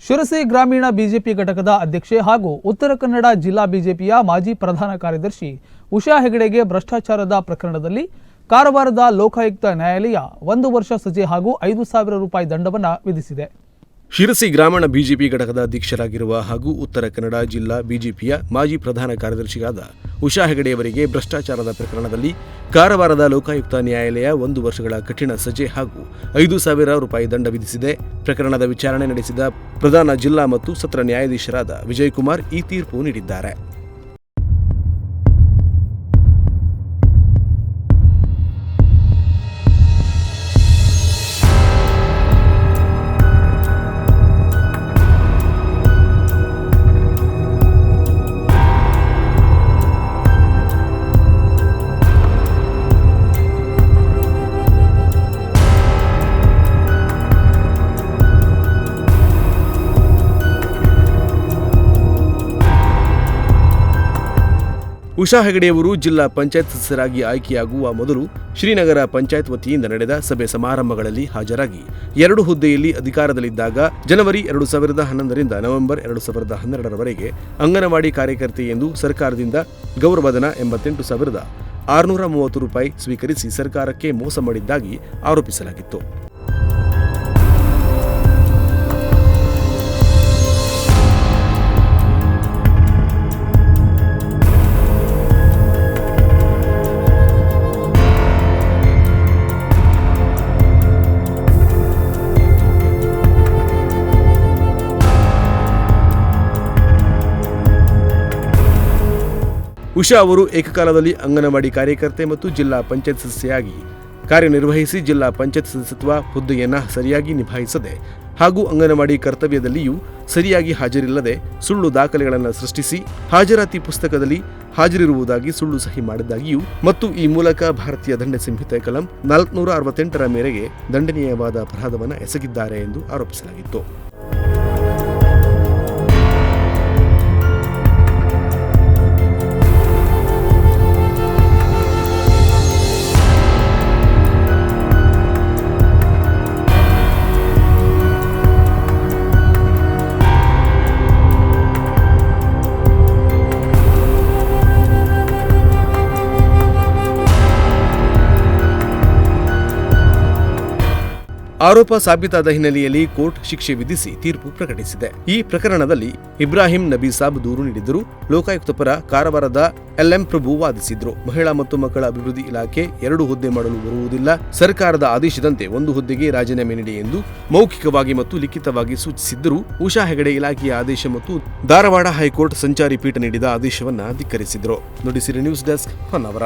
ಶಿರಸಿ ಗ್ರಾಮೀಣ ಬಿಜೆಪಿ ಘಟಕದ ಅಧ್ಯಕ್ಷೆ ಹಾಗೂ ಉತ್ತರ ಕನ್ನಡ ಜಿಲ್ಲಾ ಬಿಜೆಪಿಯ ಮಾಜಿ ಪ್ರಧಾನ ಕಾರ್ಯದರ್ಶಿ ಉಷಾ ಹೆಗಡೆಗೆ ಭ್ರಷ್ಟಾಚಾರದ ಪ್ರಕರಣದಲ್ಲಿ ಕಾರವಾರದ ಲೋಕಾಯುಕ್ತ ನ್ಯಾಯಾಲಯ 1 ವರ್ಷ ಸಜೆ ಹಾಗೂ 5,000 ರೂಪಾಯಿ ದಂಡವನ್ನು ವಿಧಿಸಿದೆ. ಶಿರಸಿ ಗ್ರಾಮೀಣ ಬಿಜೆಪಿ ಘಟಕದ ಅಧ್ಯಕ್ಷರಾಗಿರುವ ಹಾಗೂ ಉತ್ತರ ಕನ್ನಡ ಜಿಲ್ಲಾ ಬಿಜೆಪಿಯ ಮಾಜಿ ಪ್ರಧಾನ ಕಾರ್ಯದರ್ಶಿಯಾದ ಉಷಾ ಹೆಗಡೆಯವರಿಗೆ ಭ್ರಷ್ಟಾಚಾರದ ಪ್ರಕರಣದಲ್ಲಿ ಕಾರವಾರದ ಲೋಕಾಯುಕ್ತ ನ್ಯಾಯಾಲಯ 1 ವರ್ಷಗಳ ಕಠಿಣ ಸಜೆ ಹಾಗೂ 5,000 ರೂಪಾಯಿ ದಂಡ ವಿಧಿಸಿದೆ. ಪ್ರಕರಣದ ವಿಚಾರಣೆ ನಡೆಸಿದ ಪ್ರಧಾನ ಜಿಲ್ಲಾ ಮತ್ತು ಸತ್ರ ನ್ಯಾಯಾಧೀಶರಾದ ವಿಜಯಕುಮಾರ್ ಈ ತೀರ್ಪು ನೀಡಿದ್ದಾರೆ. ಉಷಾ ಹೆಗಡೆಯವರು ಜಿಲ್ಲಾ ಪಂಚಾಯತ್ ಸದಸ್ಯರಾಗಿ ಆಯ್ಕೆಯಾಗುವ ಮೊದಲು ಶ್ರೀನಗರ ಪಂಚಾಯತ್ ವತಿಯಿಂದ ನಡೆದ ಸಭೆ ಸಮಾರಂಭಗಳಲ್ಲಿ ಹಾಜರಾಗಿ 2 ಹುದ್ದೆಯಲ್ಲಿ ಅಧಿಕಾರದಲ್ಲಿದ್ದಾಗ ಜನವರಿ 2011 ರಿಂದ ನವೆಂಬರ್ 2012 ರವರೆಗೆ ಅಂಗನವಾಡಿ ಕಾರ್ಯಕರ್ತೆ ಎಂದು ಸರ್ಕಾರದಿಂದ ಗೌರವಧನ 88,630 ರೂಪಾಯಿ ಸ್ವೀಕರಿಸಿ ಸರ್ಕಾರಕ್ಕೆ ಮೋಸ ಮಾಡಿದ್ದಾಗಿ ಆರೋಪಿಸಲಾಗಿತ್ತು. ಉಷಾ ಅವರು ಏಕಕಾಲದಲ್ಲಿ ಅಂಗನವಾಡಿ ಕಾರ್ಯಕರ್ತೆ ಮತ್ತು ಜಿಲ್ಲಾ ಪಂಚಾಯತ್ ಸದಸ್ಯೆಯಾಗಿ ಕಾರ್ಯನಿರ್ವಹಿಸಿ ಜಿಲ್ಲಾ ಪಂಚಾಯತ್ ಸದಸ್ಯತ್ವ ಹುದ್ದೆಯನ್ನು ಸರಿಯಾಗಿ ನಿಭಾಯಿಸದೆ ಹಾಗೂ ಅಂಗನವಾಡಿ ಕರ್ತವ್ಯದಲ್ಲಿಯೂ ಸರಿಯಾಗಿ ಹಾಜರಿಲ್ಲದೆ ಸುಳ್ಳು ದಾಖಲೆಗಳನ್ನು ಸೃಷ್ಟಿಸಿ ಹಾಜರಾತಿ ಪುಸ್ತಕದಲ್ಲಿ ಹಾಜರಿರುವುದಾಗಿ ಸುಳ್ಳು ಸಹಿ ಮಾಡಿದ್ದಾಗಿಯೂ ಮತ್ತು ಈ ಮೂಲಕ ಭಾರತೀಯ ದಂಡ ಸಂಹಿತೆ ಕಲಂ 468 ಮೇರೆಗೆ ದಂಡನೀಯವಾದ ಅಪರಾಧವನ್ನು ಎಸಗಿದ್ದಾರೆ ಎಂದು ಆರೋಪಿಸಲಾಗಿತ್ತು. ಆರೋಪ ಸಾಬೀತಾದ ಹಿನ್ನೆಲೆಯಲ್ಲಿ ಕೋರ್ಟ್ ಶಿಕ್ಷೆ ವಿಧಿಸಿ ತೀರ್ಪು ಪ್ರಕಟಿಸಿದೆ. ಈ ಪ್ರಕರಣದಲ್ಲಿ ಇಬ್ರಾಹಿಂ ನಬೀಸಾಬ್ ದೂರು ನೀಡಿದ್ದರು. ಲೋಕಾಯುಕ್ತ ಪರ ಕಾರವಾರದ LM ಪ್ರಭು ವಾದಿಸಿದ್ರು. ಮಹಿಳಾ ಮತ್ತು ಮಕ್ಕಳ ಅಭಿವೃದ್ಧಿ ಇಲಾಖೆ 2 ಹುದ್ದೆ ಮಾಡಲು ಬರುವುದಿಲ್ಲ, ಸರ್ಕಾರದ ಆದೇಶದಂತೆ 1 ಹುದ್ದೆಗೆ ರಾಜೀನಾಮೆ ನೀಡಿ ಎಂದು ಮೌಖಿಕವಾಗಿ ಮತ್ತು ಲಿಖಿತವಾಗಿ ಸೂಚಿಸಿದ್ದರು. ಉಷಾ ಹೆಗಡೆ ಇಲಾಖೆಯ ಆದೇಶ ಮತ್ತು ಧಾರವಾಡ ಹೈಕೋರ್ಟ್ ಸಂಚಾರಿ ಪೀಠ ನೀಡಿದ ಆದೇಶವನ್ನ ಧಿಕ್ಕರಿಸಿದ್ರು. Nudisiri news desk Honnavar.